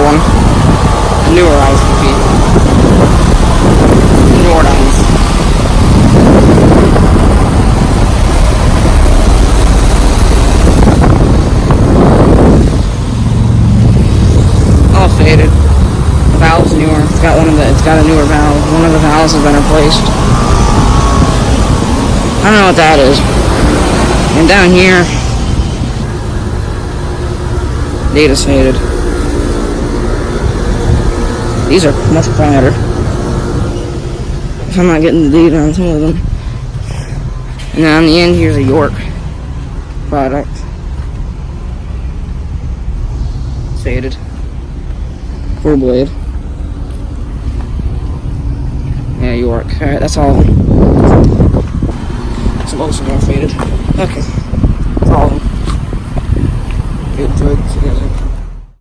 one. A newer ICP. Nordynes. All faded. The valve's newer. It's got a newer valve. One of the valves has been replaced. I don't know what that is. And down here, data's faded. These are much quieter. If I'm not getting the data on some of them. And then on the end, here's a York product. It's faded. 4-blade. Yeah, York. Alright, that's all. It's most of them faded. Okay.